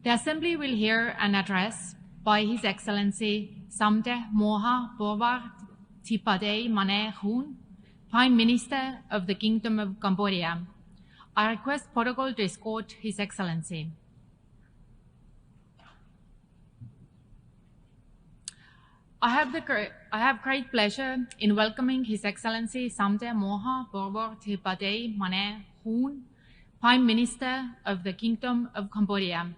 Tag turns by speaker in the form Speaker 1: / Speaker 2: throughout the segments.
Speaker 1: The Assembly will hear an address by His Excellency Samdech Moha Bowar Thipadej Mane Hun, Prime Minister of the Kingdom of Cambodia. I request protocol to escort His Excellency. I have great pleasure in welcoming His Excellency Samdech Moha Bowar Thipadej Mane Hun, Prime Minister of the Kingdom of Cambodia.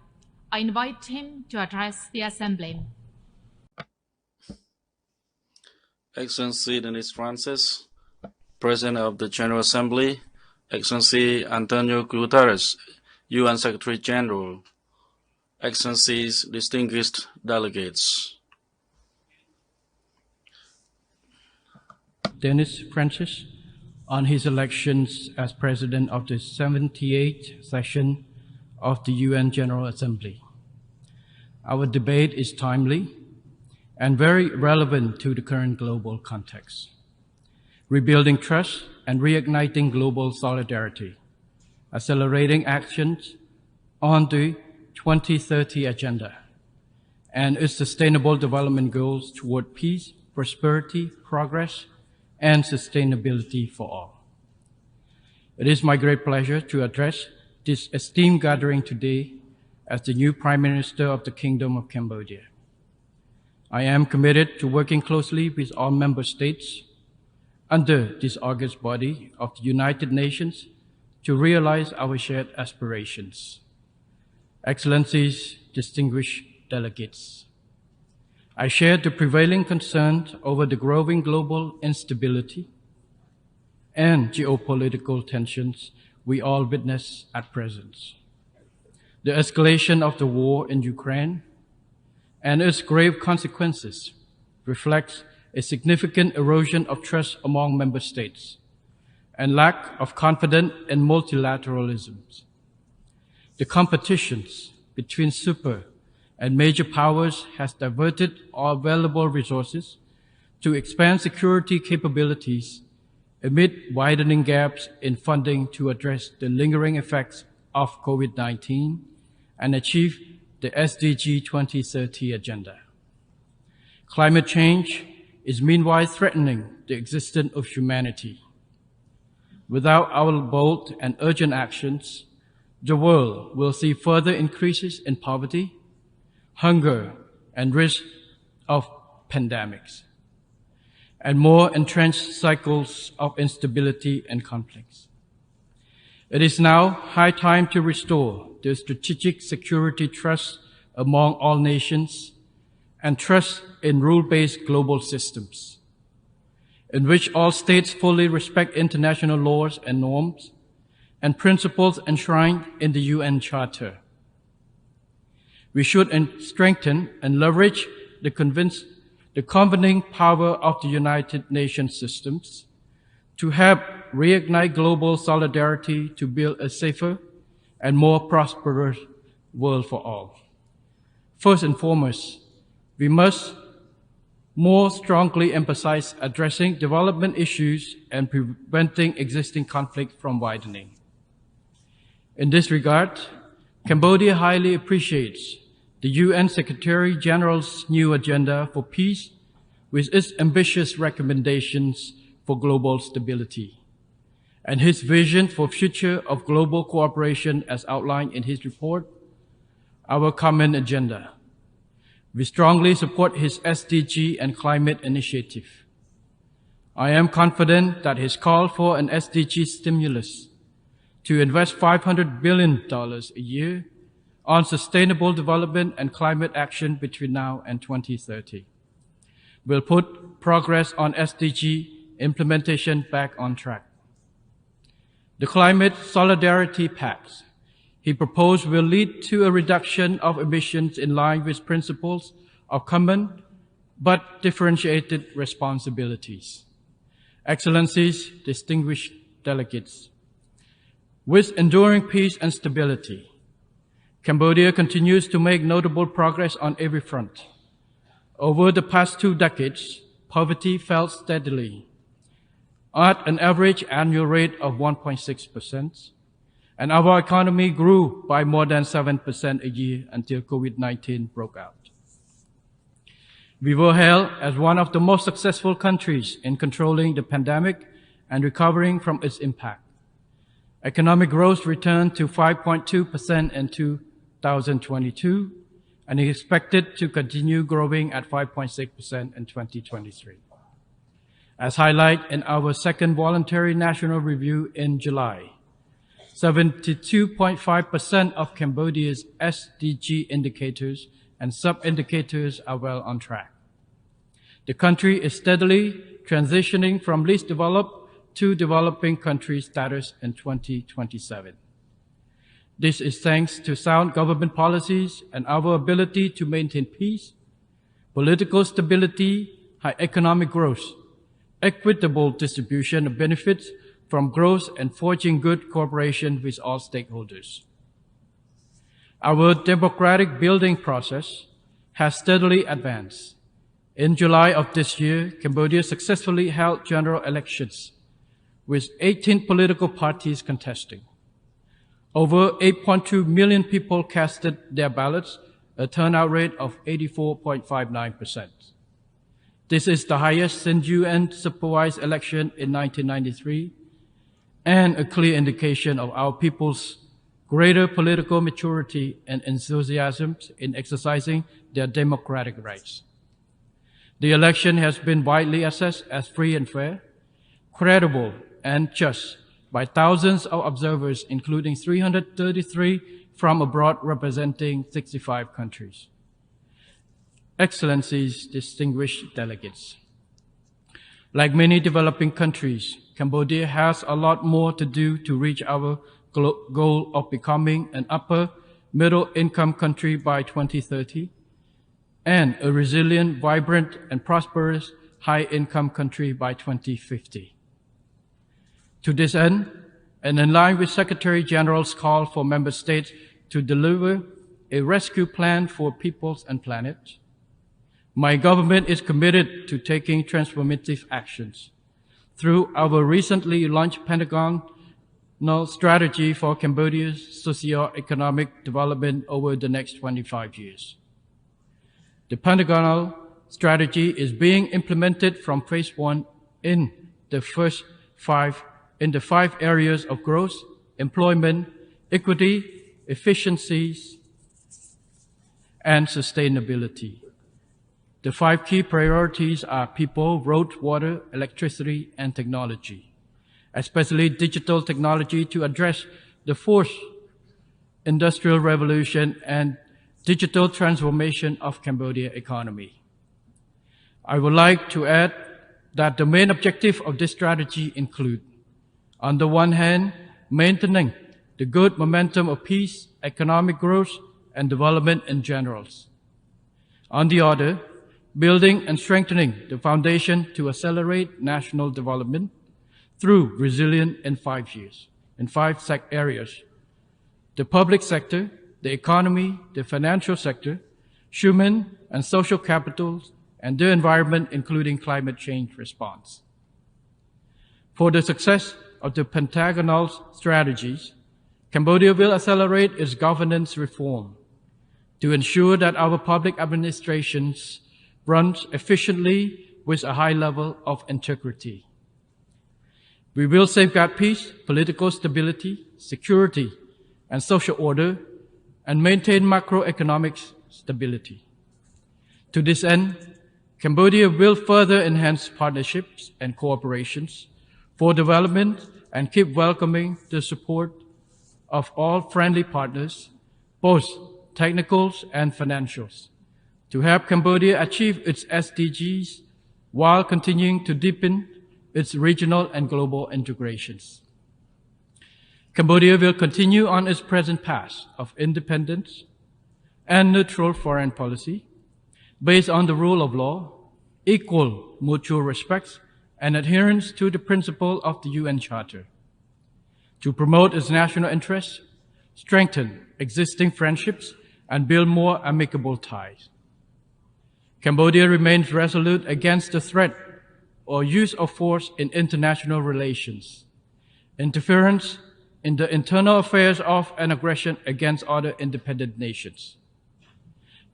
Speaker 1: I invite him to address the Assembly.
Speaker 2: Excellency Denis Francis, President of the General Assembly, Excellency Antonio Guterres, UN Secretary General, Excellencies, distinguished delegates.
Speaker 3: Denis Francis, on his elections as President of the 78th session of the UN General Assembly. Our debate is timely and very relevant to the current global context. Rebuilding trust and reigniting global solidarity, accelerating actions on the 2030 agenda and its sustainable development goals toward peace, prosperity, progress, and sustainability for all. It is my great pleasure to address this esteemed gathering today as the new Prime Minister of the Kingdom of Cambodia. I am committed to working closely with all member states under this august body of the United Nations to realize our shared aspirations. Excellencies, distinguished delegates, I share the prevailing concern over the growing global instability and geopolitical tensions we all witness at present. The escalation of the war in Ukraine and its grave consequences reflects a significant erosion of trust among member states and lack of confidence in multilateralism. The competitions between super and major powers has diverted all available resources to expand security capabilities amid widening gaps in funding to address the lingering effects of COVID-19 and achieve the SDG 2030 agenda. Climate change is meanwhile threatening the existence of humanity. Without our bold and urgent actions, the world will see further increases in poverty, hunger, and risk of pandemics, and more entrenched cycles of instability and conflicts. It is now high time to restore the strategic security trust among all nations and trust in rule-based global systems, in which all states fully respect international laws and norms and principles enshrined in the UN Charter. We should strengthen and leverage the convening power of the United Nations systems to help reignite global solidarity to build a safer and more prosperous world for all. First and foremost, we must more strongly emphasize addressing development issues and preventing existing conflict from widening. In this regard, Cambodia highly appreciates the UN Secretary General's new agenda for peace with its ambitious recommendations for global stability and his vision for future of global cooperation as outlined in his report, Our Common Agenda. We strongly support his SDG and climate initiative. I am confident that his call for an SDG stimulus to invest $500 billion a year on sustainable development and climate action between now and 2030 will put progress on SDG implementation back on track. The Climate Solidarity Pact he proposed will lead to a reduction of emissions in line with principles of common but differentiated responsibilities. Excellencies, distinguished delegates, with enduring peace and stability, Cambodia continues to make notable progress on every front. Over the past 2 decades, poverty fell steadily at an average annual rate of 1.6%, and our economy grew by more than 7% a year until COVID-19 broke out. We were hailed as one of the most successful countries in controlling the pandemic and recovering from its impact. Economic growth returned to 5.2% in 2022 and is expected to continue growing at 5.6% in 2023. As highlighted in our second voluntary national review in July, 72.5% of Cambodia's SDG indicators and sub-indicators are well on track. The country is steadily transitioning from least developed to developing country status in 2027. This is thanks to sound government policies and our ability to maintain peace, political stability, high economic growth, equitable distribution of benefits from growth, and forging good cooperation with all stakeholders. Our democratic building process has steadily advanced. In July of this year, Cambodia successfully held general elections with 18 political parties contesting. Over 8.2 million people casted their ballots, a turnout rate of 84.59%. This is the highest since UN supervised election in 1993 and a clear indication of our people's greater political maturity and enthusiasm in exercising their democratic rights. The election has been widely assessed as free and fair, credible and just by thousands of observers, including 333 from abroad representing 65 countries. Excellencies, distinguished delegates. Like many developing countries, Cambodia has a lot more to do to reach our goal of becoming an upper middle income country by 2030 and a resilient, vibrant, and prosperous high income country by 2050. To this end, and in line with Secretary General's call for member states to deliver a rescue plan for peoples and planet, my government is committed to taking transformative actions through our recently launched Pentagonal strategy for Cambodia's socio-economic development over the next 25 years. The Pentagonal strategy is being implemented from phase 1 in the five areas of growth, employment, equity, efficiencies, and sustainability. The 5 key priorities are people, road, water, electricity, and technology, especially digital technology to address the fourth industrial revolution and digital transformation of Cambodia economy. I would like to add that the main objective of this strategy include, on the one hand, maintaining the good momentum of peace, economic growth, and development in general. On the other, building and strengthening the foundation to accelerate national development through resilience in 5 areas: the public sector, the economy, the financial sector, human and social capital, and the environment, including climate change response. For the success of the Pentagonal strategies, Cambodia will accelerate its governance reform to ensure that our public administrations runs efficiently with a high level of integrity. We will safeguard peace, political stability, security, and social order, and maintain macroeconomic stability. To this end, Cambodia will further enhance partnerships and cooperations for development and keep welcoming the support of all friendly partners, both technicals and financials, to help Cambodia achieve its SDGs while continuing to deepen its regional and global integrations. Cambodia will continue on its present path of independence and neutral foreign policy based on the rule of law, equal mutual respect, and adherence to the principle of the UN Charter, to promote its national interests, strengthen existing friendships, and build more amicable ties. Cambodia remains resolute against the threat or use of force in international relations, interference in the internal affairs of an aggression against other independent nations.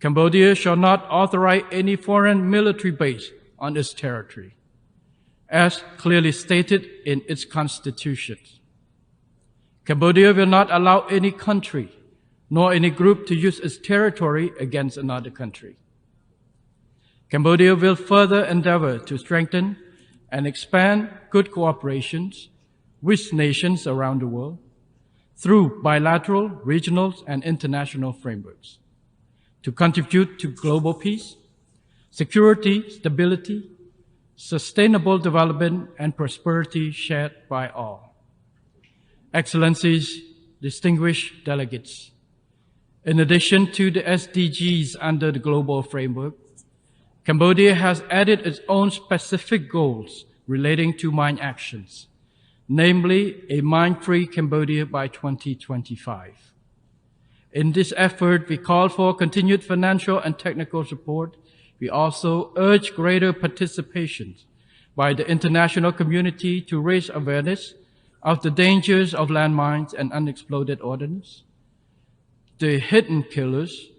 Speaker 3: Cambodia shall not authorize any foreign military base on its territory, as clearly stated in its constitution. Cambodia will not allow any country nor any group to use its territory against another country. Cambodia will further endeavor to strengthen and expand good cooperations with nations around the world through bilateral, regional, and international frameworks to contribute to global peace, security, stability, sustainable development, and prosperity shared by all. Excellencies, distinguished delegates, in addition to the SDGs under the global framework, Cambodia has added its own specific goals relating to mine actions, namely a mine-free Cambodia by 2025. In this effort, we call for continued financial and technical support. We also urge greater participation by the international community to raise awareness of the dangers of landmines and unexploded ordnance, the hidden killers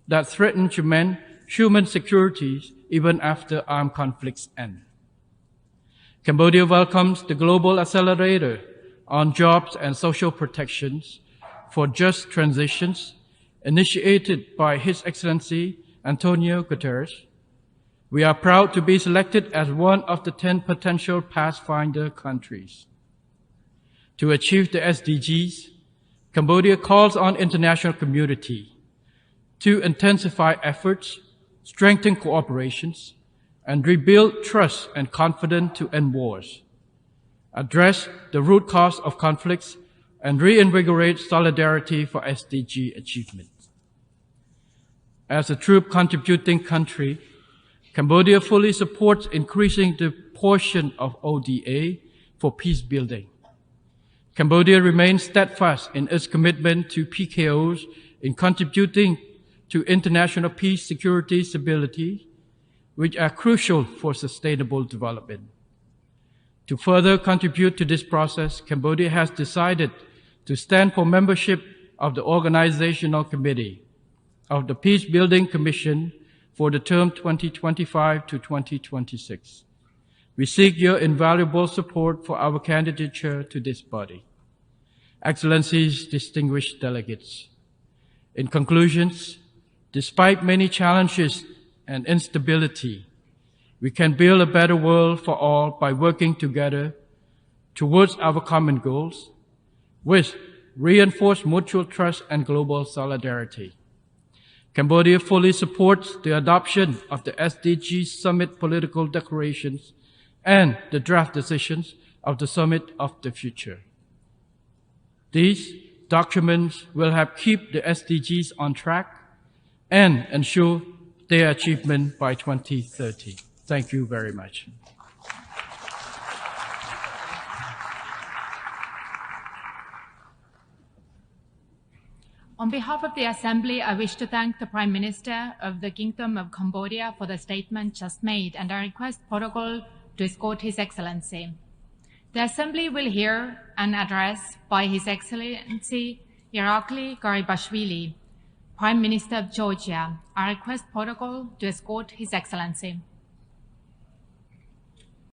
Speaker 3: that threaten human security even after armed conflicts end. Cambodia welcomes the Global Accelerator on Jobs and Social Protections for Just Transitions, initiated by His Excellency Antonio Guterres. We are proud to be selected as one of the 10 potential Pathfinder countries. To achieve the SDGs, Cambodia calls on international community to intensify efforts, strengthen cooperations, and rebuild trust and confidence to end wars, address the root cause of conflicts, and reinvigorate solidarity for SDG achievement. As a true contributing country, Cambodia fully supports increasing the portion of ODA for peace building. Cambodia remains steadfast in its commitment to PKOs in contributing to international peace, security, stability, which are crucial for sustainable development. To further contribute to this process, Cambodia has decided to stand for membership of the Organizational Committee of the Peace Building Commission for the term 2025 to 2026. We seek your invaluable support for our candidature to this body. Excellencies, distinguished delegates, in conclusions, despite many challenges and instability, we can build a better world for all by working together towards our common goals with reinforced mutual trust and global solidarity. Cambodia fully supports the adoption of the SDG Summit political declarations and the draft decisions of the Summit of the Future. These documents will help keep the SDGs on track and ensure their achievement by 2030. Thank you very much.
Speaker 1: On behalf of the Assembly, I wish to thank the Prime Minister of the Kingdom of Cambodia for the statement just made, and I request protocol to escort His Excellency. The Assembly will hear an address by His Excellency Irakli Garibashvili, Prime Minister of Georgia. I request protocol to escort His Excellency.